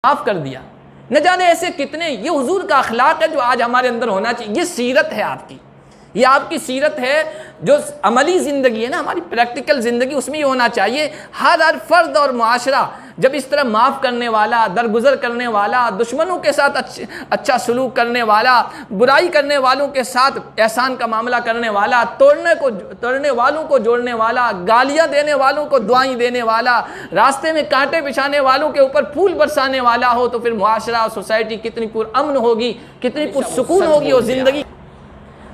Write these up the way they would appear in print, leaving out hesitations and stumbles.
معاف کر دیا. نہ جانے ایسے کتنے. یہ حضور کا اخلاق ہے جو آج ہمارے اندر ہونا چاہیے. یہ سیرت ہے آپ کی, یہ آپ کی سیرت ہے جو عملی زندگی ہے نا, ہماری پریکٹیکل زندگی, اس میں یہ ہونا چاہیے. ہر فرد اور معاشرہ جب اس طرح معاف کرنے والا, درگزر کرنے والا, دشمنوں کے ساتھ اچھا سلوک کرنے والا, برائی کرنے والوں کے ساتھ احسان کا معاملہ کرنے والا, توڑنے والوں کو جوڑنے والا, گالیاں دینے والوں کو دعائیں دینے والا, راستے میں کانٹے بچھانے والوں کے اوپر پھول برسانے والا ہو, تو پھر معاشرہ اور سوسائٹی کتنی پرامن ہوگی, کتنی پرسکون ہوگی وہ زندگی.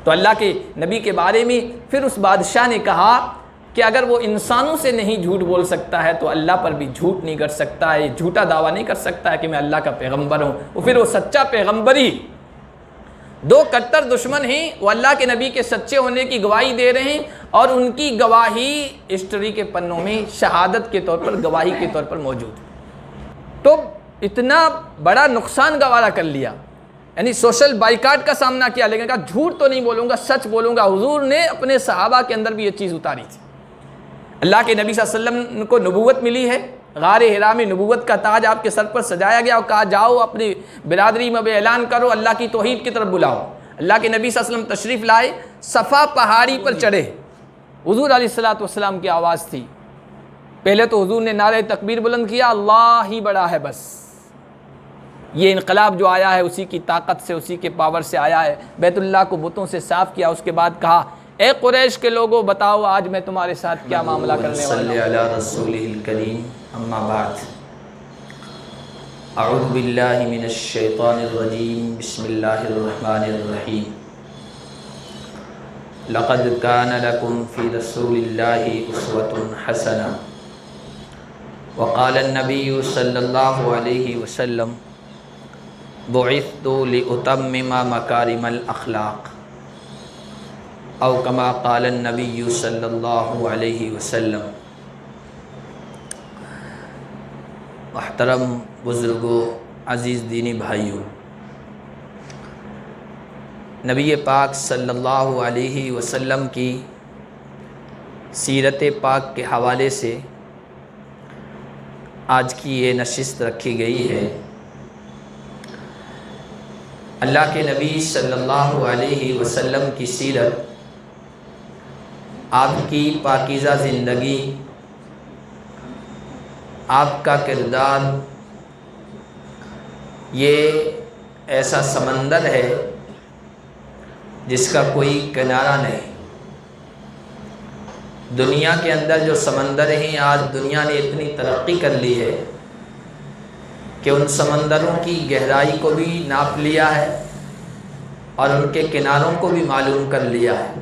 تو اللہ کے نبی کے بارے میں پھر اس بادشاہ نے کہا کہ اگر وہ انسانوں سے نہیں جھوٹ بول سکتا ہے تو اللہ پر بھی جھوٹ نہیں کر سکتا ہے, جھوٹا دعویٰ نہیں کر سکتا ہے کہ میں اللہ کا پیغمبر ہوں. پھر وہ سچا پیغمبر ہی. دو کٹر دشمن ہیں, وہ اللہ کے نبی کے سچے ہونے کی گواہی دے رہے ہیں, اور ان کی گواہی ہسٹری کے پنوں میں شہادت کے طور پر, گواہی کے طور پر موجود ہے. تو اتنا بڑا نقصان گوارا کر لیا, یعنی سوشل بائیکاٹ کا سامنا کیا, لیکن کہا جھوٹ تو نہیں بولوں گا, سچ بولوں گا. حضور نے اپنے صحابہ کے اندر بھی یہ چیز اتاری تھی. اللہ کے نبی صلی اللہ علیہ وسلم کو نبوت ملی ہے, غار حرا میں نبوت کا تاج آپ کے سر پر سجایا گیا اور کہا جاؤ اپنی برادری میں اعلان کرو, اللہ کی توحید کی طرف بلاؤ. اللہ کے نبی صلی اللہ علیہ وسلم تشریف لائے, صفا پہاڑی پر چڑھے. حضور علیہ السلام کی آواز تھی. پہلے تو حضور نے نعرہ تکبیر بلند کیا, اللہ ہی بڑا ہے بس. یہ انقلاب جو آیا ہے اسی کی طاقت سے, اسی کے پاور سے آیا ہے. بیت اللہ کو بتوں سے صاف کیا. اس کے بعد کہا اے قریش کے لوگوں بتاؤ آج میں تمہارے ساتھ کیا معاملہ کرنے والا ہوں. صلی علی رسولہ الکریم. اما بعد, اعوذ باللہ من الشیطان الرجیم, بسم اللہ الرحمن الرحیم. لقد کان لکم فی رسول اللہ اسوۃ حسنہ. وقال النبی صلی اللہ علیہ وسلم بعثت لأتمم مکارم الاخلاق, او کما قال النبی صلی اللہ علیہ وسلم. محترم بزرگوں, عزیز دینی بھائیوں, نبی پاک صلی اللہ علیہ وسلم کی سیرت پاک کے حوالے سے آج کی یہ نشست رکھی گئی ہے. اللہ کے نبی صلی اللہ علیہ وسلم کی سیرت, آپ کی پاکیزہ زندگی, آپ کا کردار, یہ ایسا سمندر ہے جس کا کوئی کنارہ نہیں. دنیا کے اندر جو سمندر ہیں, آج دنیا نے اتنی ترقی کر لی ہے کہ ان سمندروں کی گہرائی کو بھی ناپ لیا ہے اور ان کے کناروں کو بھی معلوم کر لیا ہے.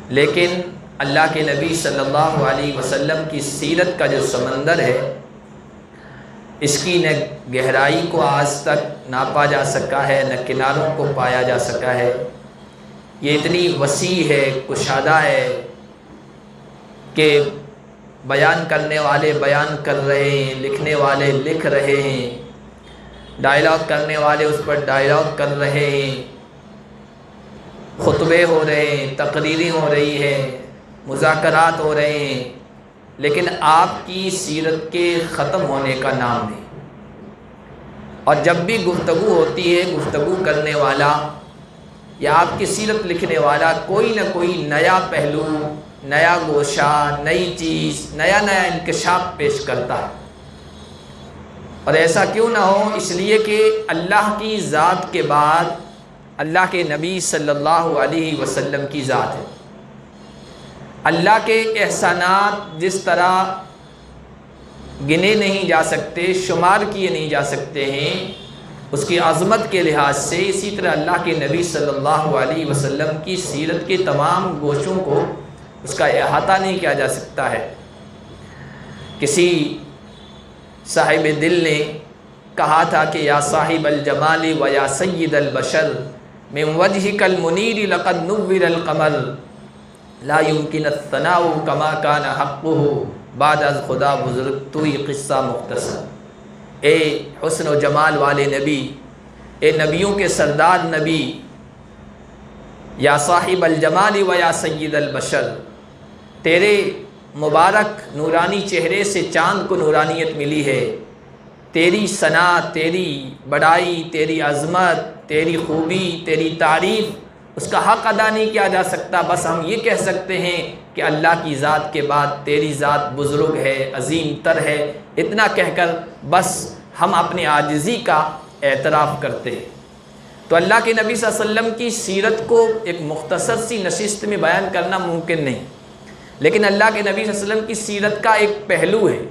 لیکن اللہ کے نبی صلی اللہ علیہ وسلم کی سیرت کا جو سمندر ہے, اس کی نہ گہرائی کو آج تک ناپا جا سکا ہے, نہ کناروں کو پایا جا سکا ہے. یہ اتنی وسیع ہے, کشادہ ہے کہ بیان کرنے والے بیان کر رہے ہیں, لکھنے والے لکھ رہے ہیں, ڈائلاگ کرنے والے اس پر ڈائلاگ کر رہے ہیں, خطبے ہو رہے ہیں, تقریریں ہو رہی ہیں, مذاکرات ہو رہے ہیں, لیکن آپ کی سیرت کے ختم ہونے کا نام نہیں. اور جب بھی گفتگو ہوتی ہے, گفتگو کرنے والا یا آپ کی سیرت لکھنے والا کوئی نہ کوئی نیا پہلو, نیا گوشہ, نئی چیز, نیا انکشاف پیش کرتا ہے. اور ایسا کیوں نہ ہو, اس لیے کہ اللہ کی ذات کے بعد اللہ کے نبی صلی اللہ علیہ وسلم کی ذات ہے. اللہ کے احسانات جس طرح گنے نہیں جا سکتے, شمار کیے نہیں جا سکتے ہیں اس کی عظمت کے لحاظ سے, اسی طرح اللہ کے نبی صلی اللہ علیہ وسلم کی سیرت کے تمام گوشوں کو اس کا احاطہ نہیں کیا جا سکتا ہے. کسی صاحب دل نے کہا تھا کہ یا صاحب الجمال و یا سید البشر من وجهك المنیر لقد نور القمر لا يمكن الثناء كما كان حقه بعد از خدا بزرگ تو ہی قصہ مختصر. اے حسن و جمال والے نبی, اے نبیوں کے سردار نبی, یا صاحب الجمال و یا سید البشر, تیرے مبارک نورانی چہرے سے چاند کو نورانیت ملی ہے, تیری ثنا، تیری بڑائی، تیری عظمت، تیری خوبی، تیری تعریف، اس کا حق ادا نہیں کیا جا سکتا۔ بس ہم یہ کہہ سکتے ہیں کہ اللہ کی ذات کے بعد تیری ذات بزرگ ہے، عظیم تر ہے، اتنا کہہ کر بس ہم اپنی عاجزی کا اعتراف کرتے ہیں۔ تو اللہ کے نبی صلی اللہ علیہ وسلم کی سیرت کو ایک مختصر سی نشست میں بیان کرنا ممکن نہیں، لیکن اللہ کے نبی صلی اللہ علیہ وسلم کی سیرت کا ایک پہلو ہے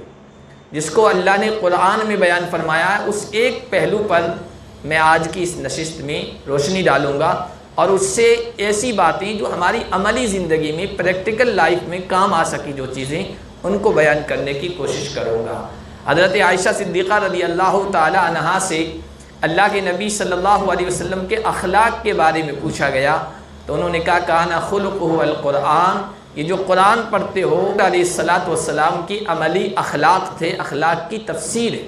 جس کو اللہ نے قرآن میں بیان فرمایا ہے۔ اس ایک پہلو پر میں آج کی اس نشست میں روشنی ڈالوں گا، اور اس سے ایسی باتیں جو ہماری عملی زندگی میں، پریکٹیکل لائف میں کام آ سکی جو چیزیں، ان کو بیان کرنے کی کوشش کروں گا۔ حضرت عائشہ صدیقہ رضی اللہ تعالی عنہا سے اللہ کے نبی صلی اللہ علیہ وسلم کے اخلاق کے بارے میں پوچھا گیا تو انہوں نے کہا کانا خلقہ القرآن، یہ جو قرآن پڑھتے ہو علیہ الصلاۃ والسلام کی عملی اخلاق تھے، اخلاق کی تفسیر ہے۔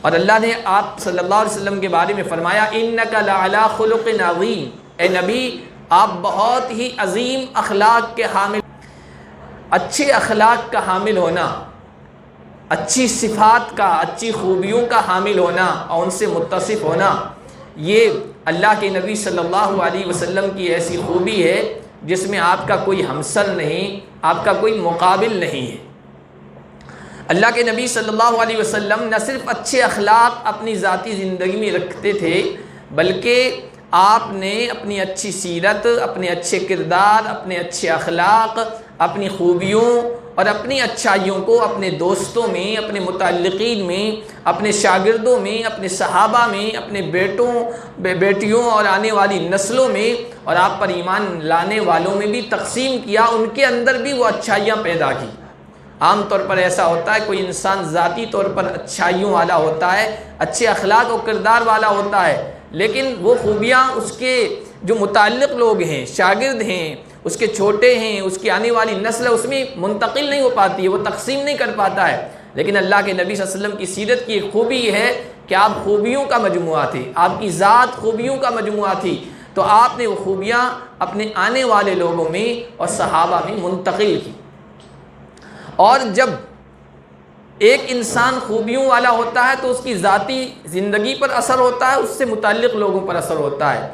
اور اللہ نے آپ صلی اللہ علیہ وسلم کے بارے میں فرمایا انک لعلی خلق عظیم، اے نبی آپ بہت ہی عظیم اخلاق کے حامل، اچھے اخلاق کا حامل ہونا، اچھی صفات کا، اچھی خوبیوں کا حامل ہونا اور ان سے متصف ہونا، یہ اللہ کے نبی صلی اللہ علیہ وسلم کی ایسی خوبی ہے جس میں آپ کا کوئی ہمسر نہیں، آپ کا کوئی مقابل نہیں ہے۔ اللہ کے نبی صلی اللہ علیہ وسلم نہ صرف اچھے اخلاق اپنی ذاتی زندگی میں رکھتے تھے، بلکہ آپ نے اپنی اچھی سیرت، اپنے اچھے کردار، اپنے اچھے اخلاق، اپنی خوبیوں اور اپنی اچھائیوں کو اپنے دوستوں میں، اپنے متعلقین میں، اپنے شاگردوں میں، اپنے صحابہ میں، اپنے بیٹیوں اور آنے والی نسلوں میں اور آپ پر ایمان لانے والوں میں بھی تقسیم کیا، ان کے اندر بھی وہ اچھائیاں پیدا کی۔ عام طور پر ایسا ہوتا ہے کوئی انسان ذاتی طور پر اچھائیوں والا ہوتا ہے، اچھے اخلاق و کردار والا ہوتا ہے، لیکن وہ خوبیاں اس کے جو متعلق لوگ ہیں، شاگرد ہیں، اس کے چھوٹے ہیں، اس کی آنے والی نسل ہے، اس میں منتقل نہیں ہو پاتی ہے، وہ تقسیم نہیں کر پاتا ہے۔ لیکن اللہ کے نبی صلی اللہ علیہ وسلم کی سیرت کی ایک خوبی یہ ہے کہ آپ خوبیوں کا مجموعہ تھے، آپ کی ذات خوبیوں کا مجموعہ تھی، تو آپ نے وہ خوبیاں اپنے آنے والے لوگوں میں اور صحابہ میں منتقل کی۔ اور جب ایک انسان خوبیوں والا ہوتا ہے تو اس کی ذاتی زندگی پر اثر ہوتا ہے، اس سے متعلق لوگوں پر اثر ہوتا ہے،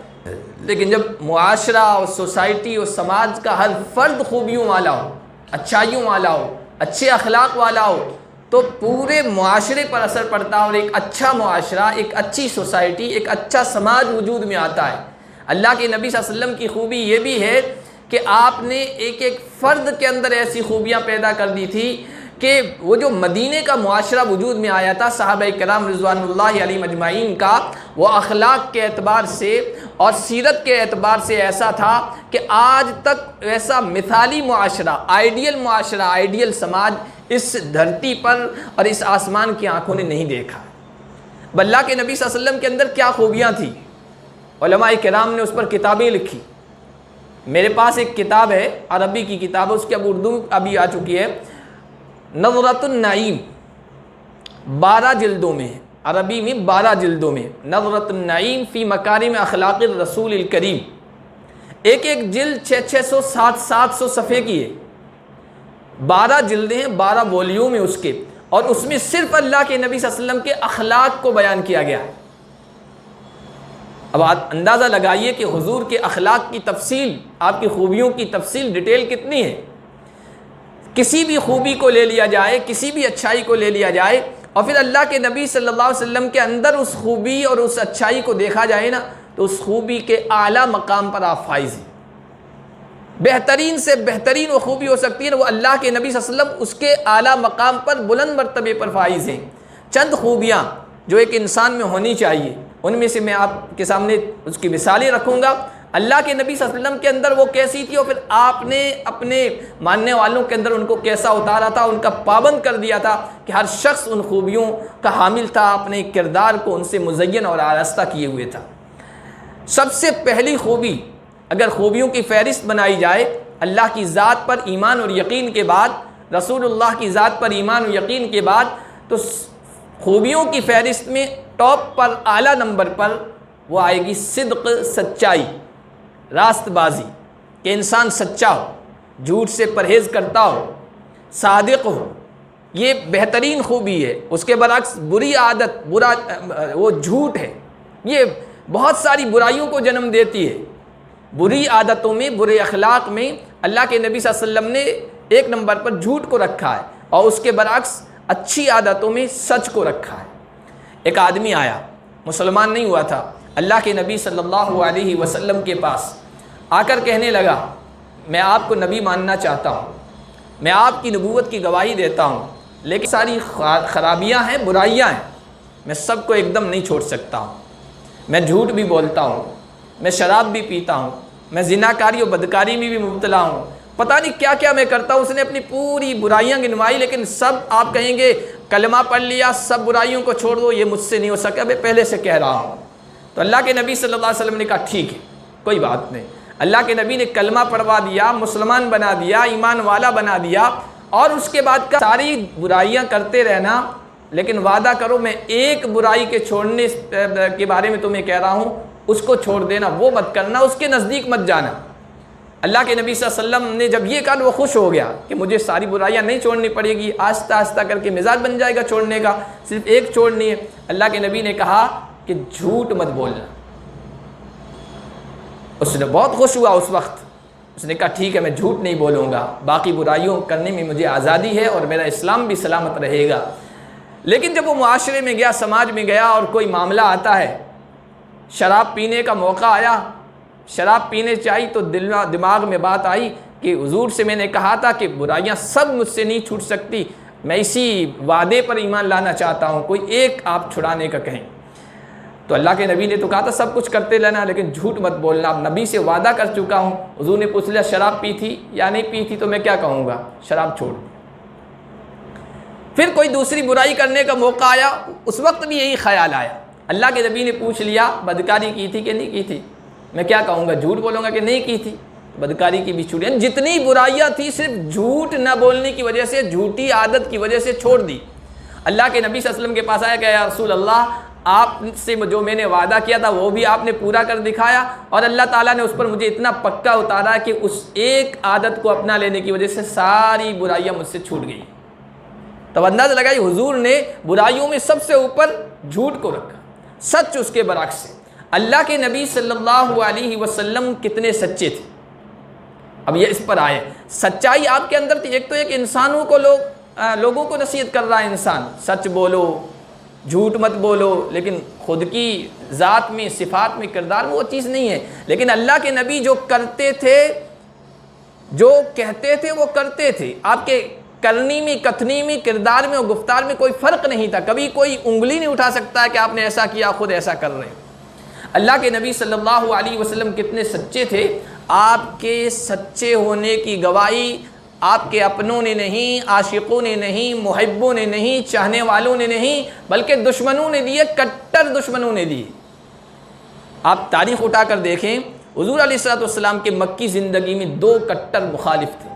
لیکن جب معاشرہ اور سوسائٹی اور سماج کا ہر فرد خوبیوں والا ہو، اچھائیوں والا ہو، اچھے اخلاق والا ہو، تو پورے معاشرے پر اثر پڑتا ہے، اور ایک اچھا معاشرہ، ایک اچھی سوسائٹی، ایک اچھا سماج وجود میں آتا ہے۔ اللہ کے نبی صلی اللہ علیہ وسلم کی خوبی یہ بھی ہے کہ آپ نے ایک ایک فرد کے اندر ایسی خوبیاں پیدا کر دی تھی کہ وہ جو مدینے کا معاشرہ وجود میں آیا تھا صحابہ کرام رضوان اللہ علیہم اجمعین کا، وہ اخلاق کے اعتبار سے اور سیرت کے اعتبار سے ایسا تھا کہ آج تک ایسا مثالی معاشرہ، آئیڈیل معاشرہ، آئیڈیل سماج اس دھرتی پر اور اس آسمان کی آنکھوں نے نہیں دیکھا۔ اللہ کے نبی صلی اللہ علیہ وسلم کے اندر کیا خوبیاں تھیں، علماء کرام نے اس پر کتابیں لکھی۔ میرے پاس ایک کتاب ہے، عربی کی کتاب ہے، اس کی اب اردو ابھی آ چکی ہے، نظرۃ النعیم، 12 جلدوں میں، عربی میں 12 جلدوں میں، نظرۃ النعیم فی مکارم اخلاق الرسول الکریم۔ ایک ایک جلد 600 700 صفحے کی ہے، 12 جلدیں ہیں، 12 وولیوم ہیں اس کے، اور اس میں صرف اللہ کے نبی صلی اللہ علیہ وسلم کے اخلاق کو بیان کیا گیا ہے۔ اب آپ اندازہ لگائیے کہ حضور کے اخلاق کی تفصیل، آپ کی خوبیوں کی تفصیل، ڈیٹیل کتنی ہے۔ کسی بھی خوبی کو لے لیا جائے، کسی بھی اچھائی کو لے لیا جائے، اور پھر اللہ کے نبی صلی اللہ علیہ وسلم کے اندر اس خوبی اور اس اچھائی کو دیکھا جائے نا، تو اس خوبی کے اعلیٰ مقام پر آپ فائز ہیں۔ بہترین سے بہترین وہ خوبی ہو سکتی ہے، وہ اللہ کے نبی صلی اللہ علیہ وسلم اس کے اعلیٰ مقام پر، بلند مرتبے پر فائز ہیں۔ چند خوبیاں جو ایک انسان میں ہونی چاہیے، ان میں سے میں آپ کے سامنے اس کی مثالیں رکھوں گا۔ اللہ کے نبی صلی اللہ علیہ وسلم کے اندر وہ کیسی تھی، اور پھر آپ نے اپنے ماننے والوں کے اندر ان کو کیسا اتارا تھا، ان کا پابند کر دیا تھا کہ ہر شخص ان خوبیوں کا حامل تھا، اپنے کردار کو ان سے مزین اور آراستہ کیے ہوئے تھا۔ سب سے پہلی خوبی، اگر خوبیوں کی فہرست بنائی جائے، اللہ کی ذات پر ایمان اور یقین کے بعد، رسول اللہ کی ذات پر ایمان اور یقین کے بعد، تو خوبیوں کی فہرست میں ٹاپ پر، اعلیٰ نمبر پر وہ آئے گی صدق، سچائی، راست بازی، کہ انسان سچا ہو، جھوٹ سے پرہیز کرتا ہو، صادق ہو، یہ بہترین خوبی ہے. اس کے برعکس بری عادت، وہ جھوٹ ہے، یہ بہت ساری برائیوں کو جنم دیتی ہے. بری عادتوں میں، برے اخلاق میں اللہ کے نبی صلی اللہ علیہ وسلم نے ایک نمبر پر جھوٹ کو رکھا ہے، اور اس کے برعکس اچھی عادتوں میں سچ کو رکھا ہے. ایک آدمی آیا، مسلمان نہیں ہوا تھا، اللہ کے نبی صلی اللہ علیہ وسلم کے پاس آ کر کہنے لگا میں آپ کو نبی ماننا چاہتا ہوں، میں آپ کی نبوت کی گواہی دیتا ہوں، لیکن ساری خرابیاں ہیں، برائیاں ہیں، میں سب کو ایک دم نہیں چھوڑ سکتا ہوں. میں جھوٹ بھی بولتا ہوں، میں شراب بھی پیتا ہوں، میں زناکاری و بدکاری میں بھی مبتلا ہوں، پتہ نہیں کیا کیا میں کرتا ہوں. اس نے اپنی پوری برائیاں گنوائی، لیکن سب آپ کہیں گے کلمہ پڑھ لیا، سب برائیوں کو چھوڑ دو، یہ مجھ سے نہیں ہو سکا، میں پہلے سے کہہ رہا ہوں. تو اللہ کے نبی صلی اللہ علیہ وسلم نے کہا ٹھیک ہے، کوئی بات نہیں. اللہ کے نبی نے کلمہ پڑھوا دیا، مسلمان بنا دیا، ایمان والا بنا دیا، اور اس کے بعد ساری برائیاں کرتے رہنا، لیکن وعدہ کرو میں ایک برائی کے چھوڑنے کے بارے میں تمہیں کہہ رہا ہوں، اس کو چھوڑ دینا، وہ مت کرنا، اس کے نزدیک مت جانا. اللہ کے نبی صلی اللہ علیہ وسلم نے جب یہ کہا وہ خوش ہو گیا کہ مجھے ساری برائیاں نہیں چھوڑنی پڑے گی، آہستہ آہستہ کر کے مزاج بن جائے گا چھوڑنے کا، صرف ایک چھوڑنی ہے. اللہ کے نبی نے کہا کہ جھوٹ مت بولنا. اس نے بہت خوش ہوا اس وقت، اس نے کہا ٹھیک ہے میں جھوٹ نہیں بولوں گا، باقی برائیوں کرنے میں مجھے آزادی ہے اور میرا اسلام بھی سلامت رہے گا. لیکن جب وہ معاشرے میں گیا، سماج میں گیا، اور کوئی معاملہ آتا ہے، شراب پینے کا موقع آیا، شراب پینے چاہی تو دماغ میں بات آئی کہ حضور سے میں نے کہا تھا کہ برائیاں سب مجھ سے نہیں چھوٹ سکتی، میں اسی وعدے پر ایمان لانا چاہتا ہوں، کوئی ایک آپ چھڑانے کا کہیں. تو اللہ کے نبی نے تو کہا تھا سب کچھ کرتے رہنا لیکن جھوٹ مت بولنا، اب نبی سے وعدہ کر چکا ہوں. حضور نے پوچھ لیا شراب پی تھی یا نہیں پی تھی، تو میں کیا کہوں گا، شراب چھوڑ. پھر کوئی دوسری برائی کرنے کا موقع آیا، اس وقت بھی یہی خیال آیا. اللہ کے نبی نے پوچھ لیا بدکاری کی تھی کہ نہیں کی تھی، میں کیا کہوں گا، جھوٹ بولوں گا کہ نہیں کی تھی، بدکاری کی بھی چھوڑی. یعنی جتنی برائیاں تھیں صرف جھوٹ نہ بولنے کی وجہ سے، جھوٹی عادت کی وجہ سے چھوڑ دی. اللہ کے نبی صلی اللہ علیہ وسلم کے پاس آیا کہ یا رسول اللہ، آپ سے جو میں نے وعدہ کیا تھا وہ بھی آپ نے پورا کر دکھایا، اور اللہ تعالیٰ نے اس پر مجھے اتنا پکا اتارا کہ اس ایک عادت کو اپنا لینے کی وجہ سے ساری برائیاں مجھ سے چھوٹ گئی. تو اندازہ لگائی حضور نے برائیوں میں سب سے اوپر جھوٹ کو رکھا، سچ اس کے برعکس سے. اللہ کے نبی صلی اللہ علیہ وسلم کتنے سچے تھے. اب یہ اس پر آئے، سچائی آپ کے اندر تھی. ایک تو ایک انسانوں کو لوگوں کو نصیحت کر رہا ہے انسان، سچ بولو، جھوٹ مت بولو، لیکن خود کی ذات میں، صفات میں، کردار میں وہ چیز نہیں ہے. لیکن اللہ کے نبی جو کرتے تھے، جو کہتے تھے وہ کرتے تھے. آپ کے کرنی میں، کتھنی میں، کردار میں اور گفتار میں کوئی فرق نہیں تھا. کبھی کوئی انگلی نہیں اٹھا سکتا ہے کہ آپ نے ایسا کیا، خود ایسا کر رہے ہیں. اللہ کے نبی صلی اللہ علیہ وسلم کتنے سچے تھے. آپ کے سچے ہونے کی گواہی آپ کے اپنوں نے نہیں، عاشقوں نے نہیں، محبوں نے نہیں، چاہنے والوں نے نہیں، بلکہ دشمنوں نے دیے، کٹر دشمنوں نے دیے. آپ تاریخ اٹھا کر دیکھیں، حضور علیہ السلام کے مکی زندگی میں دو کٹر مخالف تھے.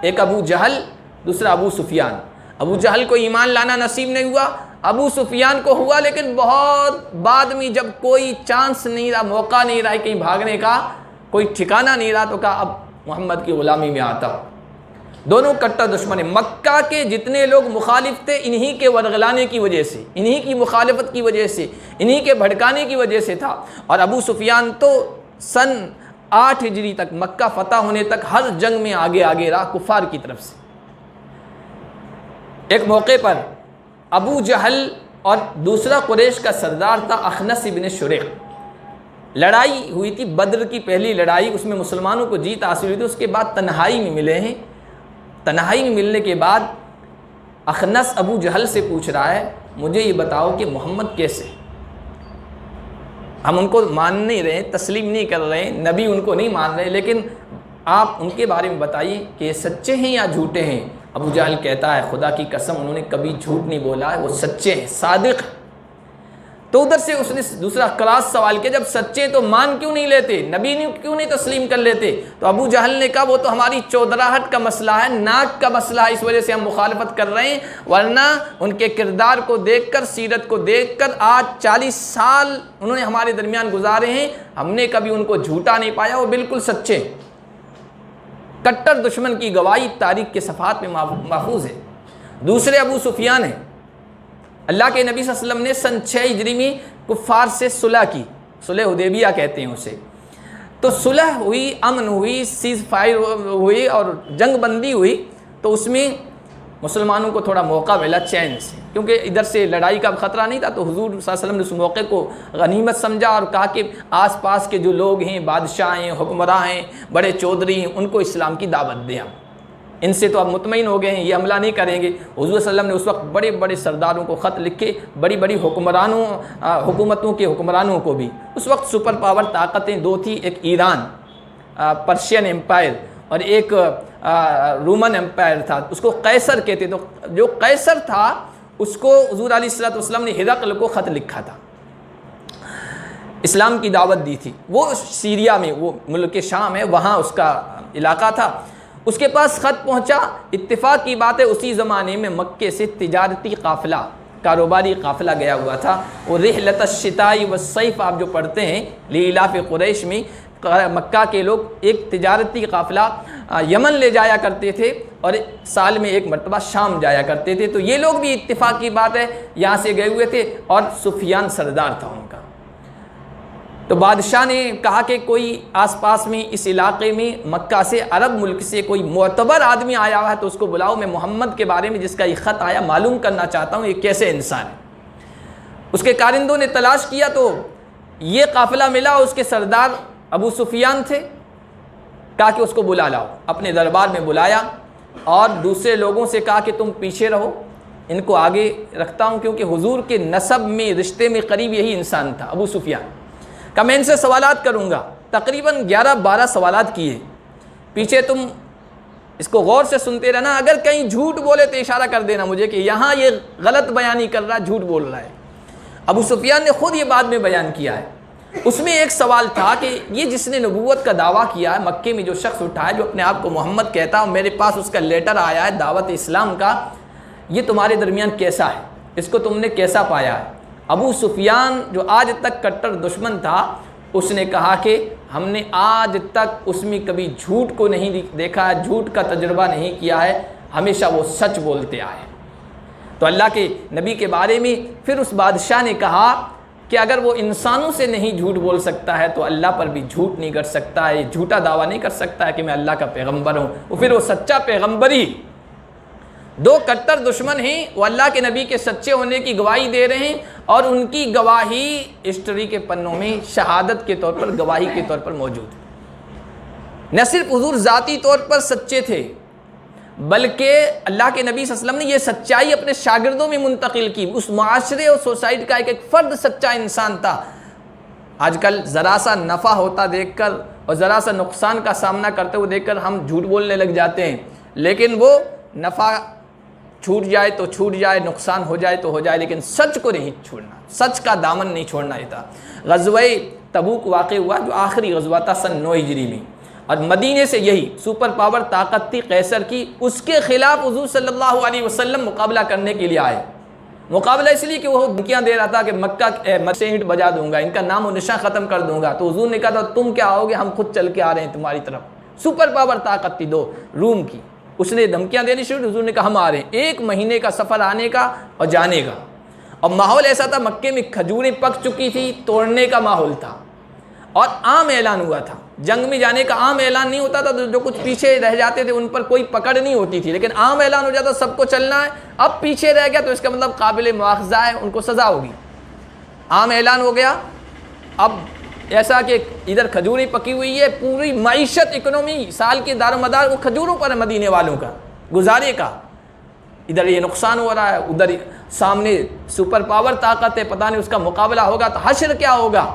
ایک ابو جہل، دوسرا ابو سفیان. ابو جہل کو ایمان لانا نصیب نہیں ہوا، ابو سفیان کو ہوا، لیکن بہت بعد میں جب کوئی چانس نہیں رہا، موقع نہیں رہا، کہیں بھاگنے کا کوئی ٹھکانہ نہیں رہا، تو کہا اب محمد کی غلامی میں آتا ہوں. دونوں کٹر دشمن ہیں. مکہ کے جتنے لوگ مخالف تھے انہی کے ورغلانے کی وجہ سے، انہی کی مخالفت کی وجہ سے، انہی کے بھڑکانے کی وجہ سے تھا. اور ابو سفیان تو سن 8 ہجری تک، مکہ فتح ہونے تک ہر جنگ میں آگے آگے رہا کفار کی طرف سے. ایک موقع پر ابو جہل اور دوسرا قریش کا سردار تھا اخنس ابن شریق. لڑائی ہوئی تھی، بدر کی پہلی لڑائی، اس میں مسلمانوں کو جیت حاصل ہوئی تھی. اس کے بعد تنہائی میں ملے ہیں. تنہائی میں ملنے کے بعد اخنس ابو جہل سے پوچھ رہا ہے مجھے یہ بتاؤ کہ محمد کیسے، ہم ان کو مان نہیں رہے، تسلیم نہیں کر رہے، نبی ان کو نہیں مان رہے، لیکن آپ ان کے بارے میں بتائیے کہ یہ سچے ہیں یا جھوٹے ہیں. ابو جہل کہتا ہے خدا کی قسم انہوں نے کبھی جھوٹ نہیں بولا ہے، وہ سچے ہیں، صادق. تو ادھر سے اس نے دوسرا کلاس سوال کیا جب سچے تو مان کیوں نہیں لیتے، نبی کیوں نہیں تسلیم کر لیتے. تو ابو جہل نے کہا وہ تو ہماری چودراہٹ کا مسئلہ ہے، ناک کا مسئلہ ہے، اس وجہ سے ہم مخالفت کر رہے ہیں، ورنہ ان کے کردار کو دیکھ کر، سیرت کو دیکھ کر، آج 40 سال انہوں نے ہمارے درمیان گزارے ہیں، ہم نے کبھی ان کو جھوٹا نہیں پایا، وہ بالکل سچے. کٹر دشمن کی گواہی تاریخ کے صفحات میں محفوظ ہے. دوسرے ابو سفیان ہیں. اللہ کے نبی صلی اللہ علیہ وسلم نے سن 6 ہجری میں کفار سے صلح کی, صلح حدیبیہ کہتے ہیں اسے. تو صلح ہوئی, امن ہوئی, سیز فائر ہوئی اور جنگ بندی ہوئی. تو اس میں مسلمانوں کو تھوڑا موقع ملا چین سے, کیونکہ ادھر سے لڑائی کا خطرہ نہیں تھا. تو حضور صلی اللہ علیہ وسلم نے اس موقع کو غنیمت سمجھا اور کہا کہ آس پاس کے جو لوگ ہیں, بادشاہ ہیں, حکمراں ہیں, بڑے چودھری ہیں, ان کو اسلام کی دعوت دیں. ہم ان سے تو اب مطمئن ہو گئے ہیں, یہ حملہ نہیں کریں گے. حضور صلی اللہ علیہ وسلم نے اس وقت بڑے بڑے سرداروں کو خط لکھے, بڑی بڑی حکومتوں کے حکمرانوں کو بھی. اس وقت سپر پاور طاقتیں دو تھیں, ایک ایران پرشین امپائر اور ایک رومن امپائر تھا, اس کو قیصر کہتے. تو جو قیصر تھا اس کو حضور علیہ الصلوۃ والسلام نے ہرقل کو خط لکھا تھا, اسلام کی دعوت دی تھی. وہ سیریا میں, وہ ملک شام ہے, وہاں اس کا علاقہ تھا. اس کے پاس خط پہنچا. اتفاق کی بات ہے اسی زمانے میں مکے سے تجارتی قافلہ, کاروباری قافلہ گیا ہوا تھا. وہ رحلۃ الشتاء والصیف آپ جو پڑھتے ہیں لإلاف قریش میں, مکہ کے لوگ ایک تجارتی قافلہ یمن لے جایا کرتے تھے اور سال میں ایک مرتبہ شام جایا کرتے تھے. تو یہ لوگ بھی اتفاق کی بات ہے یہاں سے گئے ہوئے تھے اور سفیان سردار تھا ان کا. تو بادشاہ نے کہا کہ کوئی آس پاس میں اس علاقے میں مکہ سے, عرب ملک سے کوئی معتبر آدمی آیا ہوا ہے تو اس کو بلاؤ. میں محمد کے بارے میں جس کا یہ خط آیا معلوم کرنا چاہتا ہوں یہ کیسے انسان ہے. اس کے کارندوں نے تلاش کیا تو یہ قافلہ ملا, اس کے سردار ابو سفیان تھے. کہا کہ اس کو بلا لاؤ. اپنے دربار میں بلایا اور دوسرے لوگوں سے کہا کہ تم پیچھے رہو, ان کو آگے رکھتا ہوں, کیونکہ حضور کے نسب میں, رشتے میں قریب یہی انسان تھا ابو سفیان. کہ میں ان سے سوالات کروں گا. تقریباً 11-12 سوالات کیے. پیچھے تم اس کو غور سے سنتے رہنا, اگر کہیں جھوٹ بولے تو اشارہ کر دینا مجھے کہ یہاں یہ غلط بیانی کر رہا ہے, جھوٹ بول رہا ہے. ابو سفیان نے خود یہ بعد میں بیان کیا ہے. اس میں ایک سوال تھا کہ یہ جس نے نبوت کا دعویٰ کیا ہے, مکے میں جو شخص اٹھا ہے جو اپنے آپ کو محمد کہتا ہے, میرے پاس اس کا لیٹر آیا ہے دعوت اسلام کا, یہ تمہارے درمیان کیسا ہے, اس کو تم نے کیسا پایا ہے. ابو سفیان جو آج تک کٹر دشمن تھا, اس نے کہا کہ ہم نے آج تک اس میں کبھی جھوٹ کو نہیں دیکھا ہے, جھوٹ کا تجربہ نہیں کیا ہے, ہمیشہ وہ سچ بولتے آئے. تو اللہ کے نبی کے بارے میں پھر اس بادشاہ نے کہا کہ اگر وہ انسانوں سے نہیں جھوٹ بول سکتا ہے تو اللہ پر بھی جھوٹ نہیں کر سکتا ہے, جھوٹا دعویٰ نہیں کر سکتا ہے کہ میں اللہ کا پیغمبر ہوں. پھر وہ سچا پیغمبر ہی. دو کٹر دشمن ہیں, وہ اللہ کے نبی کے سچے ہونے کی گواہی دے رہے ہیں اور ان کی گواہی ہسٹری کے پنوں میں شہادت کے طور پر, گواہی کے طور پر موجود ہے. نہ صرف حضور ذاتی طور پر سچے تھے بلکہ اللہ کے نبی صلی اللہ علیہ وسلم نے یہ سچائی اپنے شاگردوں میں منتقل کی. اس معاشرے اور سوسائٹی کا ایک فرد سچا انسان تھا. آج کل ذرا سا نفع ہوتا دیکھ کر اور ذرا سا نقصان کا سامنا کرتے ہوئے دیکھ کر ہم جھوٹ بولنے لگ جاتے ہیں, لیکن وہ نفع چھوٹ جائے تو چھوٹ جائے, نقصان ہو جائے تو ہو جائے, لیکن سچ کو نہیں چھوڑنا, سچ کا دامن نہیں چھوڑنا. یہ تھا غزوہ تبوک واقع ہوا جو آخری غزوہ تھا سن 9 ہجری میں, اور مدینے سے یہی سپر پاور طاقت تھی قیصر کی, اس کے خلاف حضور صلی اللہ علیہ وسلم مقابلہ کرنے کے لیے آئے. مقابلہ اس لیے کہ وہ دھمکیاں دے رہا تھا کہ مکہ سے اینٹ بجا دوں گا, ان کا نام و نشان ختم کر دوں گا. تو حضور نے کہا تھا تم کیا آؤ گے, ہم خود چل کے آ رہے ہیں تمہاری طرف. سپر پاور طاقت تھی دو روم کی, اس نے دھمکیاں دینی شروع. حضور نے کہا ہم آ رہے ہیں. 1 مہینے کا سفر آنے کا اور جانے کا, اور ماحول ایسا تھا مکے میں کھجوریں پک چکی تھی, توڑنے کا ماحول تھا اور عام اعلان ہوا تھا. جنگ میں جانے کا عام اعلان نہیں ہوتا تھا, جو کچھ پیچھے رہ جاتے تھے ان پر کوئی پکڑ نہیں ہوتی تھی, لیکن عام اعلان ہو جاتا سب کو چلنا ہے. اب پیچھے رہ گیا تو اس کا مطلب قابل مواخذہ ہے, ان کو سزا ہوگی. عام اعلان ہو گیا. اب ایسا کہ ادھر کھجوریں پکی ہوئی ہے, پوری معیشت اکنومی سال کے دار و مدار وہ کھجوروں پر ہے مدینے والوں کا, گزارے کا. ادھر یہ نقصان ہو رہا ہے, ادھر سامنے سپر پاور طاقت ہے, پتہ نہیں اس کا مقابلہ ہوگا تو حشر کیا ہوگا.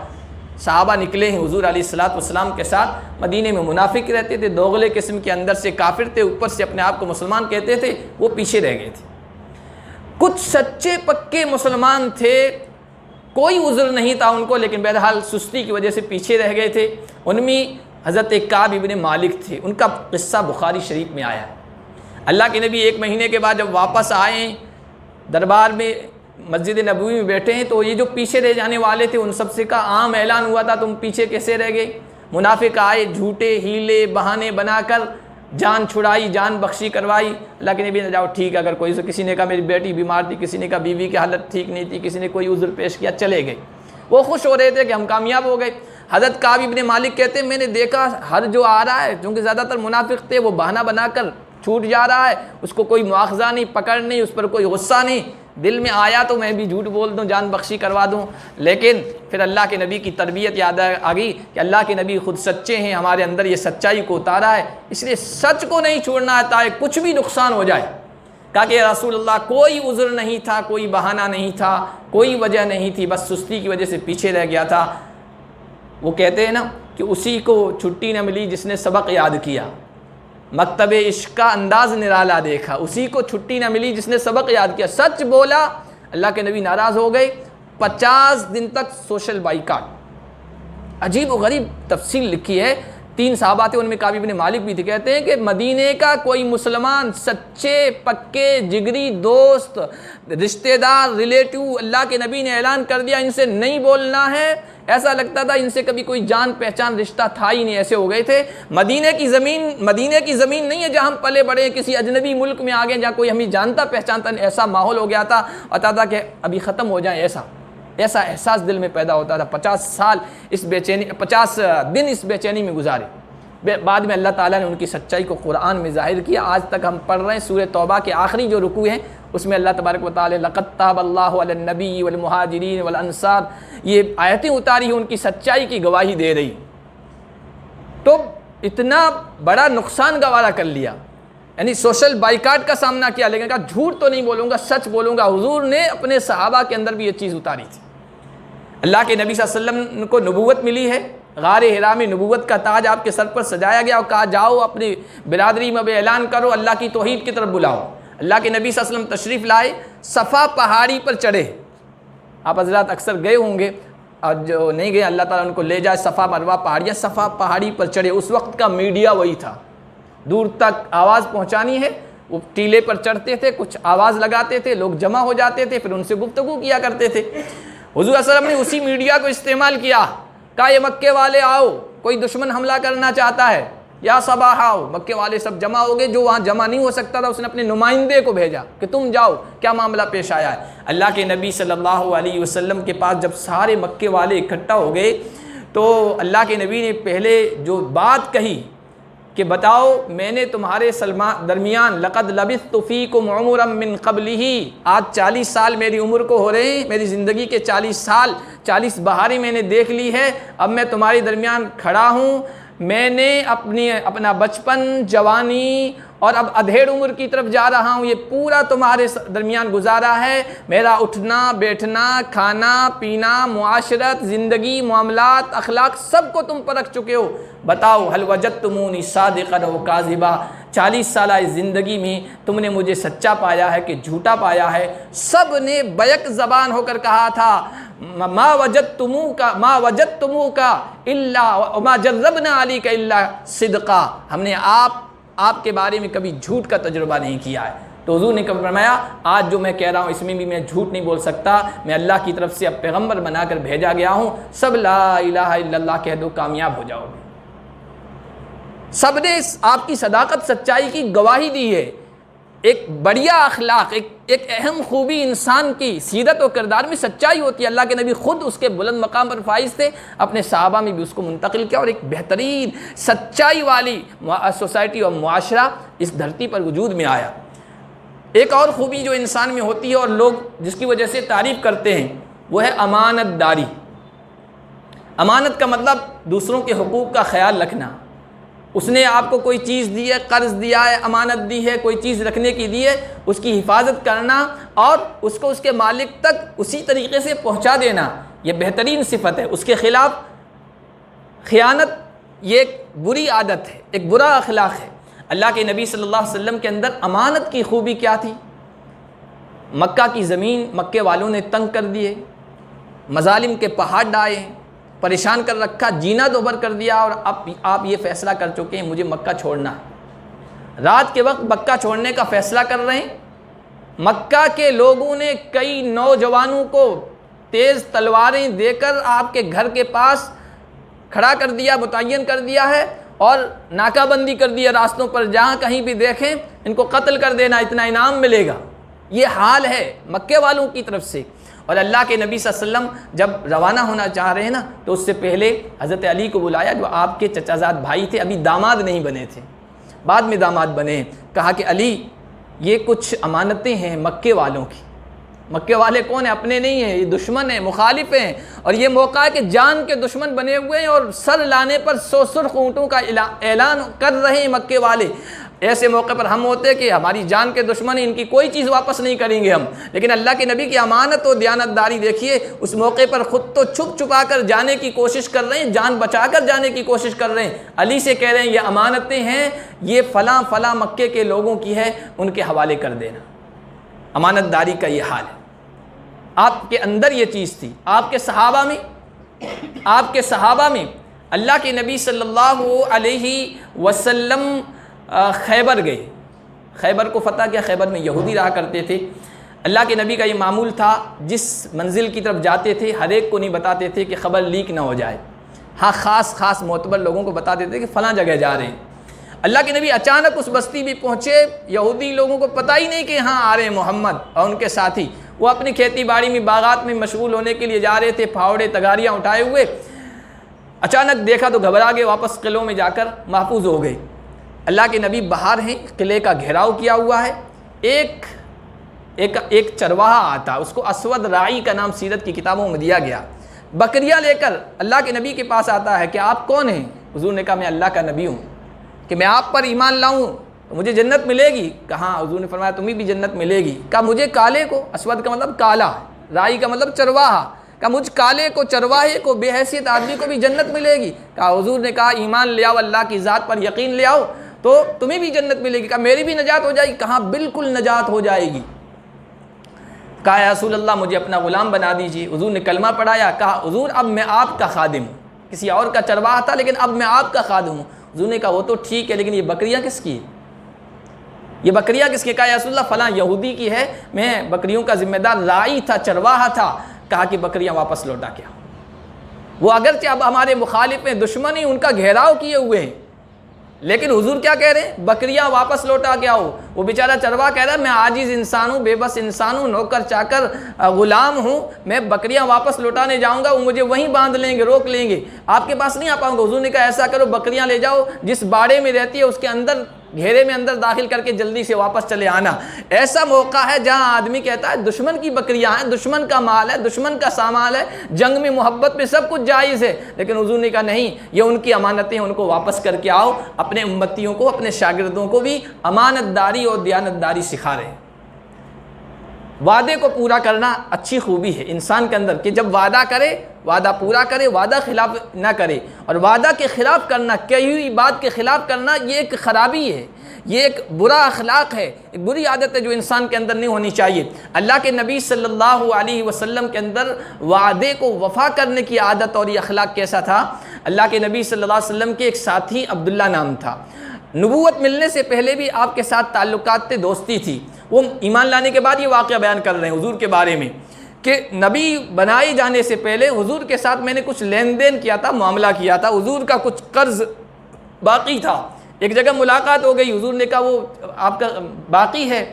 صحابہ نکلے ہیں حضور علیہ الصلوۃ والسلام کے ساتھ. مدینے میں منافق رہتے تھے, دوغلے قسم کے, اندر سے کافر تھے, اوپر سے اپنے آپ کو مسلمان کہتے تھے. وہ پیچھے رہ گئے تھے. کچھ سچے پکے مسلمان تھے, کوئی عذر نہیں تھا ان کو, لیکن بہرحال سستی کی وجہ سے پیچھے رہ گئے تھے. ان میں حضرت کعب ابن مالک تھے, ان کا قصہ بخاری شریف میں آیا. اللہ کے نبی 1 مہینے کے بعد جب واپس آئے دربار میں, مسجد نبوی میں بیٹھے ہیں, تو یہ جو پیچھے رہ جانے والے تھے ان سب سے کا عام اعلان ہوا تھا تم پیچھے کیسے رہ گئے. منافق آئے, جھوٹے ہیلے بہانے بنا کر جان چھڑائی، جان بخشی کروائی، اللہ کے نبی نے جاؤ ٹھیک ہے، اگر کوئی سے کسی نے کہا میری بیٹی بیمار تھی، کسی نے کہا بیوی کی حالت ٹھیک نہیں تھی، کسی نے کوئی عذر پیش کیا، چلے گئے، وہ خوش ہو رہے تھے کہ ہم کامیاب ہو گئے۔ حضرت کعب ابن مالک کہتے ہیں میں نے دیکھا ہر جو آ رہا ہے، چونکہ زیادہ تر منافق تھے، وہ بہانہ بنا کر چھوٹ جا رہا ہے، اس کو کوئی مواخذہ نہیں، پکڑ نہیں، اس پر کوئی غصہ نہیں، دل میں آیا تو میں بھی جھوٹ بول دوں، جان بخشی کروا دوں۔ لیکن پھر اللہ کے نبی کی تربیت یاد آ گئی کہ اللہ کے نبی خود سچے ہیں، ہمارے اندر یہ سچائی کو اتارا ہے، اس لیے سچ کو نہیں چھوڑنا ہے چاہے کچھ بھی نقصان ہو جائے۔ کہا کہ رسول اللہ کوئی عذر نہیں تھا، کوئی بہانہ نہیں تھا، کوئی وجہ نہیں تھی، بس سستی کی وجہ سے پیچھے رہ گیا تھا۔ وہ کہتے ہیں نا کہ اسی کو چھٹی نہ ملی جس نے سبق یاد کیا، مکتب عشق کا انداز نرالا دیکھا، اسی کو چھٹی نہ ملی جس نے سبق یاد کیا۔ سچ بولا، اللہ کے نبی ناراض ہو گئے، 50 دن تک سوشل بائیکاٹ۔ عجیب و غریب تفصیل لکھی ہے، 3 صحابہ تھے، ان میں کعب بن مالک بھی تھے، کہتے ہیں کہ مدینے کا کوئی مسلمان سچے پکے جگری دوست رشتہ دار ریلیٹیو، اللہ کے نبی نے اعلان کر دیا ان سے نہیں بولنا ہے، ایسا لگتا تھا ان سے کبھی کوئی جان پہچان رشتہ تھا ہی نہیں، ایسے ہو گئے تھے۔ مدینے کی زمین نہیں ہے جہاں ہم پلے بڑے ہیں، کسی اجنبی ملک میں آ گئے جہاں کوئی ہمیں جانتا پہچانتا نہیں، ایسا ماحول ہو گیا تھا، ہوتا تھا کہ ابھی ختم ہو جائیں، ایسا احساس دل میں پیدا ہوتا تھا۔ 50 دن اس بے چینی میں گزارے، بعد میں اللہ تعالیٰ نے ان کی سچائی کو قرآن میں ظاہر کیا۔ آج تک ہم پڑھ رہے ہیں سورہ توبہ کے آخری جو رکوع ہیں اس میں اللہ تبارک و تعالیٰ لقد تاب اللہ علی النبی والمہاجرین والانصار، یہ آیتیں اتاری ہیں ان کی سچائی کی گواہی دے رہی۔ تو اتنا بڑا نقصان گوارا کر لیا، یعنی سوشل بائیکاٹ کا سامنا کیا، لیکن کہا جھوٹ تو نہیں بولوں گا، سچ بولوں گا۔ حضور نے اپنے صحابہ کے اندر بھی یہ چیز اتاری تھی۔ اللہ کے نبی صلی اللہ علیہ وسلم کو نبوت ملی ہے، غار حرا میں نبوت کا تاج آپ کے سر پر سجایا گیا اور کہا جاؤ اپنی برادری میں اعلان کرو، اللہ کی توحید کی طرف بلاؤ۔ اللہ کے نبی صلی اللہ علیہ وسلم تشریف لائے، صفا پہاڑی پر چڑھے۔ آپ حضرات اکثر گئے ہوں گے، اور جو نہیں گئے اللہ تعالیٰ ان کو لے جائے، صفا مروہ پہاڑیاں، صفا پہاڑی پر چڑھے۔ اس وقت کا میڈیا وہی تھا، دور تک آواز پہنچانی ہے، وہ ٹیلے پر چڑھتے تھے، کچھ آواز لگاتے تھے، لوگ جمع ہو جاتے تھے، پھر ان سے گفتگو کیا کرتے تھے۔ حضور صلی اللہ علیہ وسلم نے اسی میڈیا کو استعمال کیا، کہا یہ مکے والے آؤ، کوئی دشمن حملہ کرنا چاہتا ہے، یا صباح آؤ۔ مکے والے سب جمع ہو گئے، جو وہاں جمع نہیں ہو سکتا تھا اس نے اپنے نمائندے کو بھیجا کہ تم جاؤ، کیا معاملہ پیش آیا ہے۔ اللہ کے نبی صلی اللہ علیہ وسلم کے پاس جب سارے مکے والے اکٹھا ہو گئے تو اللہ کے نبی نے پہلے جو بات کہی کہ بتاؤ میں نے تمہارے درمیان لقد لبثت فیکم عمرا من قبلہ، آج 40 سال میری عمر کو ہو رہے ہیں، میری زندگی کے 40 سال، 40 بہاریں میں نے دیکھ لی ہے، اب میں تمہارے درمیان کھڑا ہوں۔ میں نے اپنا بچپن، جوانی اور اب ادھیڑ عمر کی طرف جا رہا ہوں، یہ پورا تمہارے درمیان گزارا ہے۔ میرا اٹھنا بیٹھنا، کھانا پینا، معاشرت، زندگی، معاملات، اخلاق، سب کو تم پرکھ چکے ہو۔ بتاؤ حل وجدتمونی صادقا و کاذبا، 40 سالہ زندگی میں تم نے مجھے سچا پایا ہے کہ جھوٹا پایا ہے؟ سب نے بیک زبان ہو کر کہا تھا ما وجدتموک الا وما جربنا علیک الا صدقا، ہم نے آپ کے بارے میں کبھی جھوٹ کا تجربہ نہیں کیا ہے۔ تو حضور نے فرمایا آج جو میں کہہ رہا ہوں اس میں بھی میں جھوٹ نہیں بول سکتا، میں اللہ کی طرف سے اب پیغمبر بنا کر بھیجا گیا ہوں، سب لا الہ الا اللہ کہہ دو، کامیاب ہو جاؤ گے۔ سب نے آپ کی صداقت سچائی کی گواہی دی ہے۔ ایک بڑھیا اخلاق، ایک اہم خوبی انسان کی سیرت و کردار میں سچائی ہوتی ہے۔ اللہ کے نبی خود اس کے بلند مقام پر فائز تھے، اپنے صحابہ میں بھی اس کو منتقل کیا، اور ایک بہترین سچائی والی سوسائٹی اور معاشرہ اس دھرتی پر وجود میں آیا۔ ایک اور خوبی جو انسان میں ہوتی ہے اور لوگ جس کی وجہ سے تعریف کرتے ہیں وہ ہے امانت داری۔ امانت کا مطلب دوسروں کے حقوق کا خیال رکھنا۔ اس نے آپ کو کوئی چیز دی ہے، قرض دیا ہے، امانت دی ہے، کوئی چیز رکھنے کی دی ہے، اس کی حفاظت کرنا اور اس کو اس کے مالک تک اسی طریقے سے پہنچا دینا، یہ بہترین صفت ہے۔ اس کے خلاف خیانت یہ ایک بری عادت ہے، ایک برا اخلاق ہے۔ اللہ کے نبی صلی اللہ علیہ وسلم کے اندر امانت کی خوبی کیا تھی؟ مکہ کی زمین مکے والوں نے تنگ کر دیے، مظالم کے پہاڑ ڈائے، پریشان کر رکھا، جینا دوبھر کر دیا، اور اب آپ یہ فیصلہ کر چکے ہیں مجھے مکہ چھوڑنا ہے۔ رات کے وقت مکہ چھوڑنے کا فیصلہ کر رہے ہیں۔ مکہ کے لوگوں نے کئی نوجوانوں کو تیز تلواریں دے کر آپ کے گھر کے پاس کھڑا کر دیا، متعین کر دیا ہے، اور ناکہ بندی کر دی ہے راستوں پر، جہاں کہیں بھی دیکھیں ان کو قتل کر دینا، اتنا انعام ملے گا۔ یہ حال ہے مکے والوں کی طرف سے۔ اور اللہ کے نبی صلی اللہ علیہ وسلم جب روانہ ہونا چاہ رہے ہیں نا، تو اس سے پہلے حضرت علی کو بلایا جو آپ کے چچا زاد بھائی تھے، ابھی داماد نہیں بنے تھے، بعد میں داماد بنے ہیں۔ کہا کہ علی یہ کچھ امانتیں ہیں مکے والوں کی۔ مکے والے کون ہیں؟ اپنے نہیں ہیں، یہ دشمن ہیں، مخالف ہیں، اور یہ موقع ہے کہ جان کے دشمن بنے ہوئے ہیں اور سر لانے پر 100 سرخ اونٹوں کا اعلان کر رہے ہیں مکے والے۔ ایسے موقع پر ہم ہوتے کہ ہماری جان کے دشمن ہیں، ان کی کوئی چیز واپس نہیں کریں گے ہم، لیکن اللہ کے نبی کی امانت و دیانتداری دیکھیے، اس موقع پر خود تو چھپ چھپا کر جانے کی کوشش کر رہے ہیں، جان بچا کر جانے کی کوشش کر رہے ہیں۔ علی سے کہہ رہے ہیں یہ امانتیں ہیں، یہ فلاں فلاں مکے کے لوگوں کی ہے، ان کے حوالے کر دینا۔ امانت داری کا یہ حال ہے۔ آپ کے اندر یہ چیز تھی، آپ کے صحابہ میں اللہ کے نبی صلی اللہ علیہ وسلم خیبر گئے، خیبر کو فتح کیا۔ خیبر میں یہودی رہا کرتے تھے۔ اللہ کے نبی کا یہ معمول تھا، جس منزل کی طرف جاتے تھے ہر ایک کو نہیں بتاتے تھے کہ خبر لیک نہ ہو جائے، ہاں خاص معتبر لوگوں کو بتا دیتے کہ فلاں جگہ جا رہے ہیں۔ اللہ کے نبی اچانک اس بستی میں پہنچے، یہودی لوگوں کو پتہ ہی نہیں کہ ہاں آ رہے ہیں محمد اور ان کے ساتھی۔ وہ اپنی کھیتی باڑی میں باغات میں مشغول ہونے کے لیے جا رہے تھے، پھاوڑے تگاریاں اٹھائے ہوئے۔ اچانک دیکھا تو گھبرا گئے، واپس قلعوں میں جا کر محفوظ ہو گئے۔ اللہ کے نبی باہر ہیں، قلعے کا گھیراؤ کیا ہوا ہے۔ ایک چرواہا آتا، اس کو اسود راعی کا نام سیرت کی کتابوں میں دیا گیا، بکریاں لے کر اللہ کے نبی کے پاس آتا ہے کہ آپ کون ہیں؟ حضور نے کہا میں اللہ کا نبی ہوں، کہ میں آپ پر ایمان لاؤں تو مجھے جنت ملے گی؟ کہا حضور نے فرمایا تمہیں بھی جنت ملے گی۔ کہا مجھے کالے کو، اسود کا مطلب کالا، رائی کا مطلب چرواہا، کہا مجھ کالے کو، چرواہے کو، بے حیثیت آدمی کو بھی جنت ملے گی؟ کہا حضور نے کہا ایمان لے آؤ، اللہ کی ذات پر یقین لے آؤ تو تمہیں بھی جنت ملے گی۔ کہا میری بھی نجات ہو جائے گی؟ کہا بالکل نجات ہو جائے گی۔ کہا یا رسول اللہ مجھے اپنا غلام بنا دیجیے۔ حضور نے کلمہ پڑھایا، کہا حضور اب میں آپ کا خادم ہوں، کسی اور کا چرواہا تھا لیکن اب میں آپ کا خادم ہوں۔ حضور نے کہا وہ تو ٹھیک ہے لیکن یہ بکریاں کس کی؟ یہ بکریاں کس کی؟ کہا یا رسول اللہ فلاں یہودی کی ہے، میں بکریوں کا ذمہ دار راعی تھا، چرواہا تھا۔ کہا کہ بکریاں واپس لوٹا کے آؤ۔ وہ اگرچہ اب ہمارے مخالف ہیں، دشمن ہی ان کا گھیراؤ کیے ہوئے ہیں، لیکن حضور کیا کہہ رہے ہیں؟ بکریاں واپس لوٹا کے آؤ۔ وہ بیچارہ چرواہا کہہ رہا ہے میں عاجز انسان ہوں، بے بس انسان ہوں، نوکر چاکر غلام ہوں، میں بکریاں واپس لوٹانے جاؤں گا وہ مجھے وہیں باندھ لیں گے، روک لیں گے، آپ کے پاس نہیں آ پاؤں گا۔ حضور نے کہا ایسا کرو بکریاں لے جاؤ، جس باڑے میں رہتی ہے اس کے اندر، گھیرے میں اندر داخل کر کے جلدی سے واپس چلے آنا۔ ایسا موقع ہے جہاں آدمی کہتا ہے دشمن کی بکریاں ہیں، دشمن کا مال ہے، دشمن کا سامان ہے، جنگ میں محبت میں سب کچھ جائز ہے، لیکن حضور نے کہا نہیں، یہ ان کی امانتیں، ان کو واپس کر کے آؤ۔ اپنے امتیوں کو، اپنے شاگردوں کو بھی امانت داری اور دیانت داری سکھا رہے ہیں۔ وعدے کو پورا کرنا اچھی خوبی ہے انسان کے اندر، کہ جب وعدہ کرے وعدہ پورا کرے، وعدہ خلاف نہ کرے۔ اور وعدہ کے خلاف کرنا، کہی ہوئی بات کے خلاف کرنا، یہ ایک خرابی ہے، یہ ایک برا اخلاق ہے، ایک بری عادت ہے جو انسان کے اندر نہیں ہونی چاہیے۔ اللہ کے نبی صلی اللہ علیہ وسلم کے اندر وعدے کو وفا کرنے کی عادت اور یہ اخلاق کیسا تھا؟ اللہ کے نبی صلی اللہ علیہ وسلم کے ایک ساتھی عبداللہ نام تھا، نبوت ملنے سے پہلے بھی آپ کے ساتھ تعلقات تھے، دوستی تھی۔ وہ ایمان لانے کے بعد یہ واقعہ بیان کر رہے ہیں حضور کے بارے میں کہ نبی بنائے جانے سے پہلے حضور کے ساتھ میں نے کچھ لین دین کیا تھا، معاملہ کیا تھا، حضور کا کچھ قرض باقی تھا۔ ایک جگہ ملاقات ہو گئی، حضور نے کہا وہ آپ کا باقی ہے،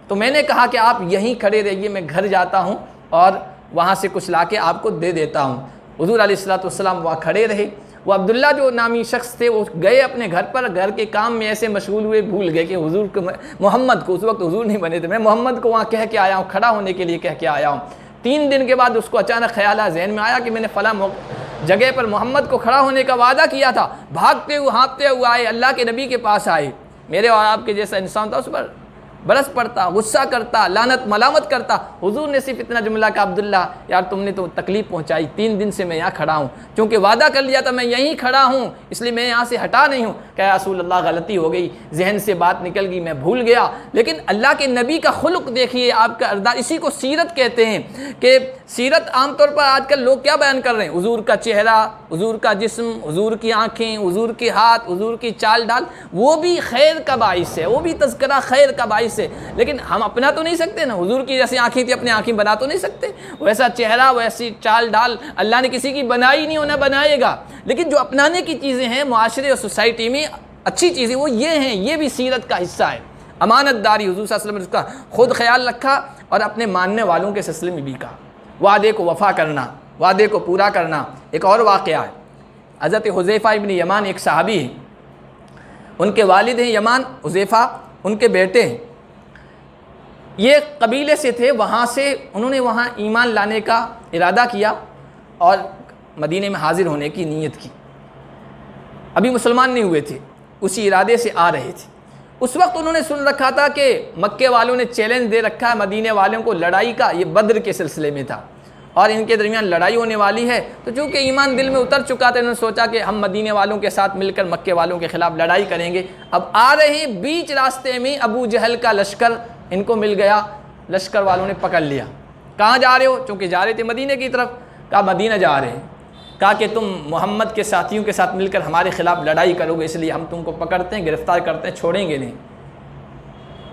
تو میں نے کہا کہ آپ یہیں کھڑے رہیے، میں گھر جاتا ہوں اور وہاں سے کچھ لا کے آپ کو دے دیتا ہوں۔ حضور علیہ السلام وہاں کھڑے رہے۔ وہ عبداللہ جو نامی شخص تھے وہ گئے اپنے گھر پر، گھر کے کام میں ایسے مشغول ہوئے بھول گئے کہ حضور کو، محمد کو، اس وقت حضور نہیں بنے تھے، میں محمد کو وہاں کہہ کے آیا ہوں، کھڑا ہونے کے لیے کہہ کے آیا ہوں۔ 3 دن کے بعد اس کو اچانک خیال آیا، ذہن میں آیا کہ میں نے فلاں جگہ پر محمد کو کھڑا ہونے کا وعدہ کیا تھا۔ بھاگتے ہوئے ہانپتے ہوئے آئے، اللہ کے نبی کے پاس آئے۔ میرے اور آپ کے جیسا انسان تھا، اس پر برس پڑتا، غصہ کرتا، لعنت ملامت کرتا۔ حضور نے صرف اتنا جملہ کہا عبداللہ یار تم نے تو تکلیف پہنچائی، 3 دن سے میں یہاں کھڑا ہوں، چونکہ وعدہ کر لیا تھا میں یہیں کھڑا ہوں، اس لیے میں یہاں سے ہٹا نہیں ہوں۔ کہ رسول اللہ غلطی ہو گئی، ذہن سے بات نکل گئی، میں بھول گیا۔ لیکن اللہ کے نبی کا خلق دیکھیے، آپ کا ارداز، اسی کو سیرت کہتے ہیں۔ کہ سیرت عام طور پر آج کل لوگ کیا بیان کر رہے ہیں؟ حضور کا چہرہ حضور کا جسم، حضور کی آنکھیں، حضور کے ہاتھ، حضور کی چال ڈال، وہ بھی خیر کا باعث ہے، وہ بھی تذکرہ خیر کا باعث ہے، لیکن ہم اپنا تو نہیں سکتے نا، حضور کی جیسی آنکھیں تھی اپنی آنکھیں بنا تو نہیں سکتے، ویسا چہرہ ویسی چال ڈال اللہ نے کسی کی بنائی نہیں، ہونا بنائے گا، لیکن جو اپنانے کی چیزیں ہیں معاشرے اور سوسائٹی میں اچھی چیزیں وہ یہ ہیں، یہ بھی سیرت کا حصہ ہے۔ امانت داری، حضور صلی اللہ علیہ وسلم نے اس کا خود خیال رکھا اور اپنے ماننے والوں کے سلسلے میں بھی کہا، وعدے کو وفا کرنا، وعدے کو پورا کرنا۔ ایک اور واقعہ ہے، حضرت حذیفہ ابن یمان ایک صحابی ہیں، ان کے والد ہیں یمان حذیفہ، ان کے بیٹے ہیں، یہ قبیلے سے تھے، وہاں سے انہوں نے وہاں ایمان لانے کا ارادہ کیا اور مدینے میں حاضر ہونے کی نیت کی، ابھی مسلمان نہیں ہوئے تھے، اسی ارادے سے آ رہے تھے۔ اس وقت انہوں نے سن رکھا تھا کہ مکے والوں نے چیلنج دے رکھا ہے مدینے والوں کو لڑائی کا، یہ بدر کے سلسلے میں تھا اور ان کے درمیان لڑائی ہونے والی ہے، تو چونکہ ایمان دل میں اتر چکا تھا، انہوں نے سوچا کہ ہم مدینے والوں کے ساتھ مل کر مکے والوں کے خلاف لڑائی کریں گے۔ اب آ رہے ہیں، بیچ راستے میں ابو جہل کا لشکر ان کو مل گیا، لشکر والوں نے پکڑ لیا، کہاں جا رہے ہو؟ چونکہ جا رہے تھے مدینے کی طرف، کہا مدینہ جا رہے ہیں، کہا کہ تم محمد کے ساتھیوں کے ساتھ مل کر ہمارے خلاف لڑائی کرو گے، اس لیے ہم تم کو پکڑتے ہیں، گرفتار کرتے ہیں، چھوڑیں گے نہیں۔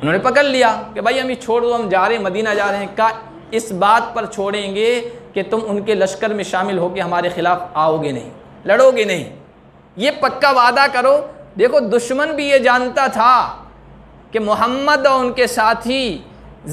انہوں نے پکڑ لیا کہ بھائی ہم یہ چھوڑ دو، ہم جا رہے ہیں مدینہ جا رہے ہیں، کہا اس بات پر چھوڑیں گے کہ تم ان کے لشکر میں شامل ہو کے ہمارے خلاف آؤ گے نہیں، لڑو گے نہیں، یہ پکا وعدہ کرو۔ دیکھو دشمن بھی یہ جانتا تھا کہ محمد اور ان کے ساتھی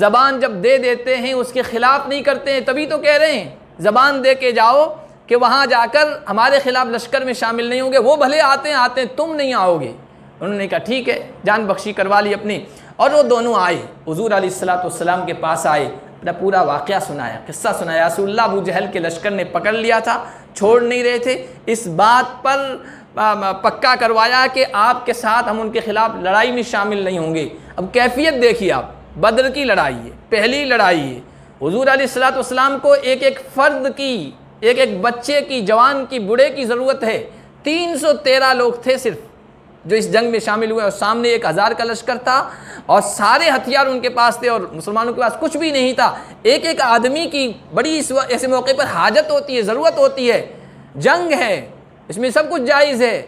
زبان جب دے دیتے ہیں اس کے خلاف نہیں کرتے ہیں، تبھی تو کہہ رہے ہیں زبان دے کے جاؤ کہ وہاں جا کر ہمارے خلاف لشکر میں شامل نہیں ہوں گے، وہ بھلے آتے ہیں تم نہیں آؤ گے۔ انہوں نے کہا ٹھیک ہے، جان بخشی کروا لی اپنی، اور وہ دونوں آئے حضور علیہ السلام کے پاس آئے، اپنا پورا واقعہ سنایا، قصہ سنایا۔ رسول اللہ ابو جہل کے لشکر نے پکڑ لیا تھا، چھوڑ نہیں رہے تھے، اس بات پر پکا کروایا کہ آپ کے ساتھ ہم ان کے خلاف لڑائی میں شامل نہیں ہوں گے۔ اب کیفیت دیکھیے آپ، بدر کی لڑائی ہے، پہلی لڑائی ہے، حضور علیہ السلام کو ایک ایک فرد کی، ایک ایک بچے کی، جوان کی، بوڑھے کی ضرورت ہے۔ 313 لوگ تھے صرف جو اس جنگ میں شامل ہوئے، اور سامنے 1000 کا لشکر تھا اور سارے ہتھیار ان کے پاس تھے اور مسلمانوں کے پاس کچھ بھی نہیں تھا۔ ایک ایک آدمی کی بڑی ایسے موقع پر حاجت ہوتی ہے، ضرورت ہوتی ہے، جنگ ہے، اس میں سب کچھ جائز ہے۔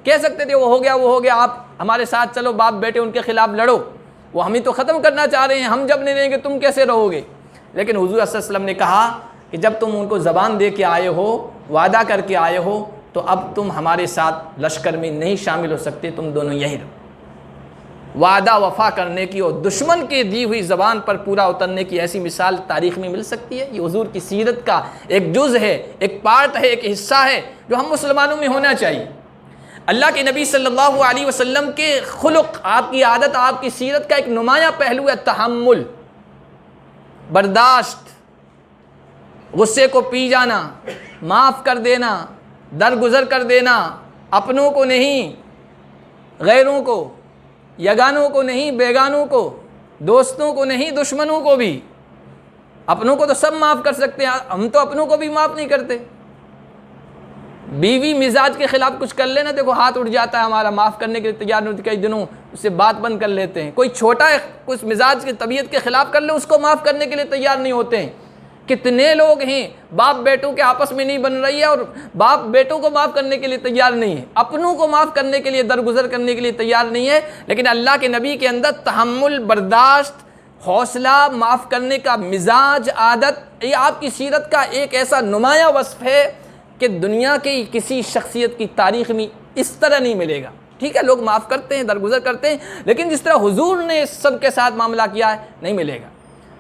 کہہ سکتے تھے وہ ہو گیا، آپ ہمارے ساتھ چلو، باپ بیٹے ان کے خلاف لڑو، وہ ہمیں تو ختم کرنا چاہ رہے ہیں، ہم جب نہیں رہیں گے تم کیسے رہو گے؟ لیکن حضور صلی اللہ علیہ وسلم نے کہا کہ جب تم ان کو زبان دے کے آئے ہو، وعدہ کر کے آئے ہو، تو اب تم ہمارے ساتھ لشکر میں نہیں شامل ہو سکتے، تم دونوں یہیں رہو۔ وعدہ وفا کرنے کی اور دشمن کے دی ہوئی زبان پر پورا اترنے کی ایسی مثال تاریخ میں مل سکتی ہے؟ یہ حضور کی سیرت کا ایک جز ہے، ایک پارٹ ہے، ایک حصہ ہے جو ہم مسلمانوں میں ہونا چاہیے۔ اللہ کے نبی صلی اللہ علیہ وسلم کے خلق، آپ کی عادت، آپ کی سیرت کا ایک نمایاں پہلو ہے تحمل، برداشت، غصے کو پی جانا، معاف کر دینا، درگزر کر دینا، اپنوں کو نہیں، غیروں کو، یگانوں کو نہیں، بیگانوں کو، دوستوں کو نہیں، دشمنوں کو بھی۔ اپنوں کو تو سب معاف کر سکتے ہیں، ہم تو اپنوں کو بھی معاف نہیں کرتے۔ بیوی مزاج کے خلاف کچھ کر لینا، دیکھو ہاتھ اٹھ جاتا ہے ہمارا، معاف کرنے کے لیے تیار نہیں ہوتے، کئی دنوں اس سے بات بند کر لیتے ہیں۔ کوئی چھوٹا ہے کچھ مزاج کی طبیعت کے خلاف کر لے، اس کو معاف کرنے کے لیے تیار نہیں ہوتے ہیں۔ کتنے لوگ ہیں باپ بیٹوں کے آپس میں نہیں بن رہی ہے اور باپ بیٹوں کو معاف کرنے کے لیے تیار نہیں ہے، اپنوں کو معاف کرنے کے لیے، درگزر کرنے کے لیے تیار نہیں ہے۔ لیکن اللہ کے نبی کے اندر تحمل، برداشت، حوصلہ، معاف کرنے کا مزاج، عادت، یہ آپ کی سیرت کا ایک ایسا نمایاں وصف ہے کہ دنیا کی کسی شخصیت کی تاریخ میں اس طرح نہیں ملے گا۔ ٹھیک ہے، لوگ معاف کرتے ہیں، درگزر کرتے ہیں، لیکن جس طرح حضور نے سب کے ساتھ معاملہ کیا ہے نہیں ملے گا۔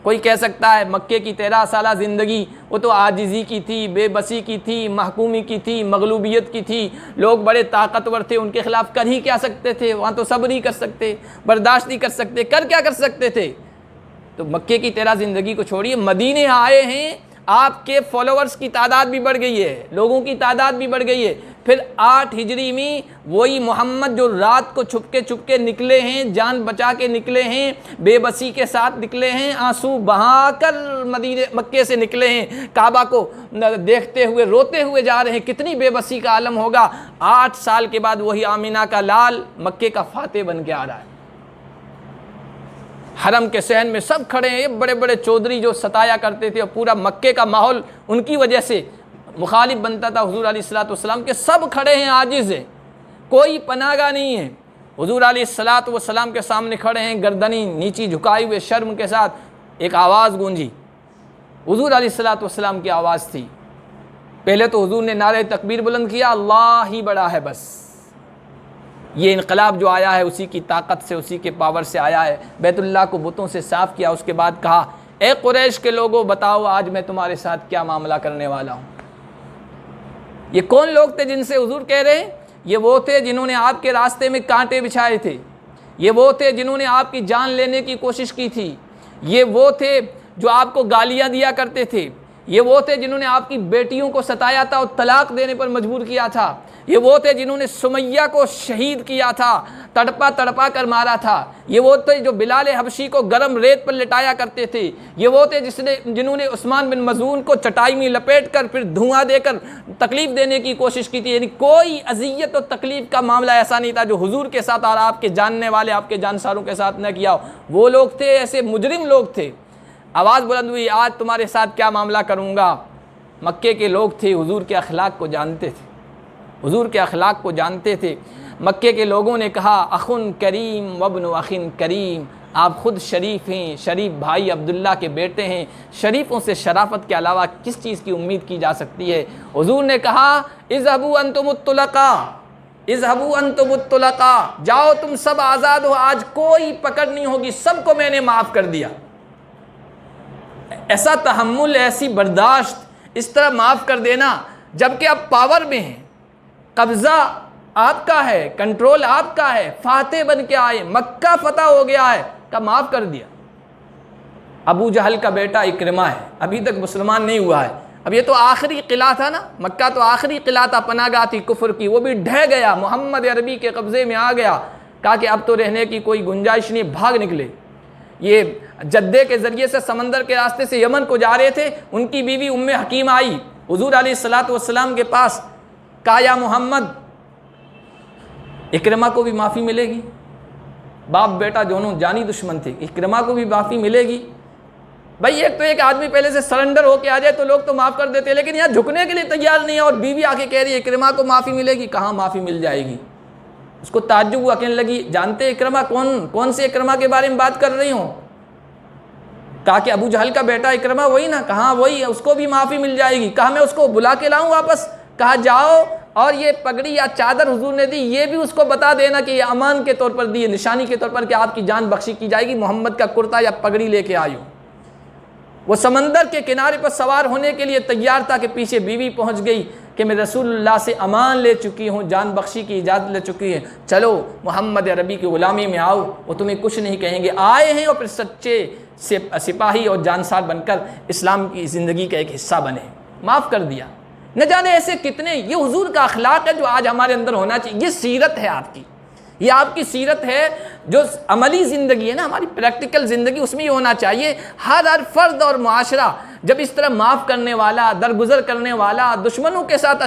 کوئی کہہ سکتا ہے مکے کی 13 سالہ زندگی وہ تو عاجزی کی تھی، بے بسی کی تھی، محکومی کی تھی، مغلوبیت کی تھی، لوگ بڑے طاقتور تھے، ان کے خلاف کر ہی کیا سکتے تھے؟ وہاں تو صبر ہی کر سکتے، برداشت نہیں کر سکتے، کیا کر سکتے تھے؟ تو مکے کی 13 زندگی کو چھوڑیے، مدینے آئے ہیں، آپ کے فالوورز کی تعداد بھی بڑھ گئی ہے، لوگوں کی تعداد بھی بڑھ گئی ہے۔ پھر 8 ہجری میں وہی محمد جو رات کو چھپ کے نکلے ہیں، جان بچا کے نکلے ہیں، بے بسی کے ساتھ نکلے ہیں، آنسو بہا کر مکے سے نکلے ہیں، کعبہ کو دیکھتے ہوئے روتے ہوئے جا رہے ہیں، کتنی بے بسی کا عالم ہوگا۔ 8 سال کے بعد وہی آمینہ کا لال مکے کا فاتح بن کے آ رہا ہے۔ حرم کے صحن میں سب کھڑے ہیں، یہ بڑے بڑے چودھری جو ستایا کرتے تھے، اور پورا مکے کا ماحول ان کی وجہ سے مخالف بنتا تھا حضور علیہ الصلوۃ والسلام کے، سب کھڑے ہیں عاجز ہیں، کوئی پناہ گاہ نہیں ہے، حضور علیہ الصلوۃ والسلام کے سامنے کھڑے ہیں گردنیں نیچی جھکائے ہوئے شرم کے ساتھ۔ ایک آواز گونجی، حضور علیہ الصلوۃ والسلام کی آواز تھی۔ پہلے تو حضور نے نعرہ تکبیر بلند کیا، اللہ ہی بڑا ہے بس۔ یہ انقلاب جو آیا ہے اسی کی طاقت سے، اسی کے پاور سے آیا ہے۔ بیت اللہ کو بتوں سے صاف کیا، اس کے بعد کہا اے قریش کے لوگوں بتاؤ آج میں تمہارے ساتھ کیا معاملہ کرنے والا ہوں۔ یہ کون لوگ تھے جن سے حضور کہہ رہے ہیں؟ یہ وہ تھے جنہوں نے آپ کے راستے میں کانٹے بچھائے تھے، یہ وہ تھے جنہوں نے آپ کی جان لینے کی کوشش کی تھی، یہ وہ تھے جو آپ کو گالیاں دیا کرتے تھے، یہ وہ تھے جنہوں نے آپ کی بیٹیوں کو ستایا تھا اور طلاق دینے پر مجبور کیا تھا، یہ وہ تھے جنہوں نے سمیہ کو شہید کیا تھا، تڑپا تڑپا کر مارا تھا، یہ وہ تھے جو بلال حبشی کو گرم ریت پر لٹایا کرتے تھے، یہ وہ تھے جنہوں نے عثمان بن مظعون کو چٹائی میں لپیٹ کر پھر دھواں دے کر تکلیف دینے کی کوشش کی تھی۔ یعنی کوئی اذیت و تکلیف کا معاملہ ایسا نہیں تھا جو حضور کے ساتھ اور آپ کے جاننے والے آپ کے جانساروں کے ساتھ نہ کیا ہو۔ وہ لوگ تھے، ایسے مجرم لوگ تھے۔ آواز بلند ہوئی، آج تمہارے ساتھ کیا معاملہ کروں گا۔ مکے کے لوگ تھے، حضور کے اخلاق کو جانتے تھے، حضور کے اخلاق کو جانتے تھے۔ مکے کے لوگوں نے کہا اخن کریم وابن اخن کریم، آپ خود شریف ہیں، شریف بھائی عبداللہ کے بیٹے ہیں، شریفوں سے شرافت کے علاوہ کس چیز کی امید کی جا سکتی ہے؟ حضور نے کہا اذهبوا انتم الطلقاء، اذهبوا انتم الطلقاء، جاؤ تم سب آزاد ہو، آج کوئی پکڑ نہیں ہوگی، سب کو میں نے معاف کر دیا۔ ایسا تحمل، ایسی برداشت، اس طرح معاف کر دینا، جبکہ اب پاور میں ہیں، قبضہ آپ کا ہے، کنٹرول آپ کا ہے، فاتح بن کے آئے، مکہ فتح ہو گیا ہے، کا معاف کر دیا۔ ابو جہل کا بیٹا اکرمہ ہے، ابھی تک مسلمان نہیں ہوا ہے، اب یہ تو آخری قلعہ تھا نا، مکہ تو آخری قلعہ تھا، پناہ گاہ تھی کفر کی، وہ بھی ڈھہ گیا، محمد عربی کے قبضے میں آ گیا۔ کہا کہ اب تو رہنے کی کوئی گنجائش نہیں، بھاگ نکلے۔ یہ جدے کے ذریعے سے سمندر کے راستے سے یمن کو جا رہے تھے، ان کی بیوی ام حکیم آئی حضور علیہ الصلوۃ والسلام کے پاس، کہا یا محمد اکرمہ کو بھی معافی ملے گی؟ باپ بیٹا دونوں جانی دشمن تھے، اکرمہ کو بھی معافی ملے گی؟ بھائی ایک آدمی پہلے سے سرنڈر ہو کے آ جائے تو لوگ تو معاف کر دیتے، لیکن یہاں جھکنے کے لیے تیار نہیں ہے، اور بیوی آ کے کہہ رہی ہے اکرمہ کو معافی ملے گی؟ کہاں معافی مل جائے گی؟ اس کو تعجب ہوا، کہنے لگی جانتے اکرمہ کون سے اکرمہ کے بارے میں بات کر رہی ہوں؟ کہا کہ ابو جہل کا بیٹا اکرمہ وہی نا؟ کہاں وہی ہے، اس کو بھی معافی مل جائے گی۔ کہا میں اس کو بلا کے لاؤں واپس؟ کہا جاؤ اور یہ پگڑی یا چادر حضور نے دی، یہ بھی اس کو بتا دینا کہ یہ امان کے طور پر دی ہے، نشانی کے طور پر کہ آپ کی جان بخشی کی جائے گی، محمد کا کرتا یا پگڑی لے کے آئیو۔ وہ سمندر کے کنارے پر سوار ہونے کے لیے تیار تھا کہ پیچھے بیوی پہنچ گئی کہ میں رسول اللہ سے امان لے چکی ہوں، جان بخشی کی اجازت لے چکی ہے، چلو محمد عربی کی غلامی میں آؤ، وہ تمہیں کچھ نہیں کہیں گے۔ آئے ہیں اور پھر سچے سپاہی اور جانسار بن کر اسلام کی زندگی کا ایک حصہ بنے، معاف کر دیا۔ نہ جانے ایسے کتنے، یہ حضور کا اخلاق ہے جو آج ہمارے اندر ہونا چاہیے، یہ سیرت ہے آپ کی، یہ آپ کی سیرت ہے جو عملی زندگی ہے نا، ہماری پریکٹیکل زندگی، اس میں یہ ہونا چاہیے۔ ہر فرد اور معاشرہ جب اس طرح معاف کرنے والا، درگزر کرنے والا، دشمنوں کے ساتھ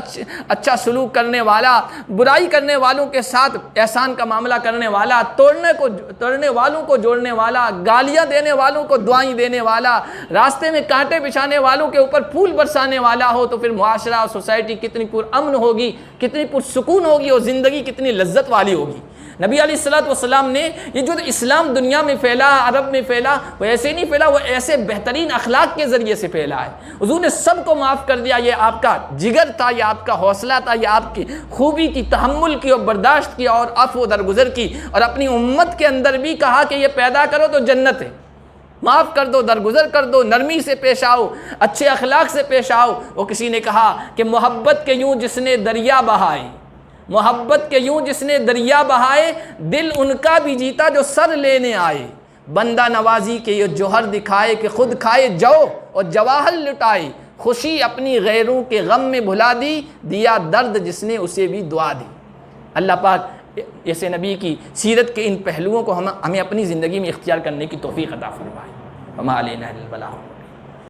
اچھا سلوک کرنے والا، برائی کرنے والوں کے ساتھ احسان کا معاملہ کرنے والا، توڑنے والوں کو جوڑنے والا، گالیاں دینے والوں کو دعائیں دینے والا، راستے میں کانٹے بچھانے والوں کے اوپر پھول برسانے والا ہو، تو پھر معاشرہ اور سوسائٹی کتنی پرامن ہوگی، کتنی پرسکون ہوگی، اور زندگی کتنی لذت والی ہوگی۔ نبی علیہ الصلوۃ والسلام نے یہ جو اسلام دنیا میں پھیلا، عرب میں پھیلا، وہ ایسے نہیں پھیلا، وہ ایسے بہترین اخلاق کے ذریعے سے پھیلا ہے۔ حضور نے سب کو معاف کر دیا، یہ آپ کا جگر تھا، یہ آپ کا حوصلہ تھا، یہ آپ کی خوبی کی، تحمل کی اور برداشت کی اور عفو درگزر کی، اور اپنی امت کے اندر بھی کہا کہ یہ پیدا کرو تو جنت ہے، معاف کر دو، درگزر کر دو، نرمی سے پیش آؤ، اچھے اخلاق سے پیش آؤ۔ وہ کسی نے کہا کہ محبت کے یوں جس نے دریا بہائے، محبت کے یوں جس نے دریا بہائے، دل ان کا بھی جیتا جو سر لینے آئے، بندہ نوازی کے یہ جوہر دکھائے کہ خود کھائے جو اور جواہر لٹائے، خوشی اپنی غیروں کے غم میں بھلا دی، دیا درد جس نے اسے بھی دعا دی۔ اللہ پاک ایسے نبی کی سیرت کے ان پہلوؤں کو ہمیں اپنی زندگی میں اختیار کرنے کی توفیق عطا فرمائے۔ وما علینا الا البلاغ۔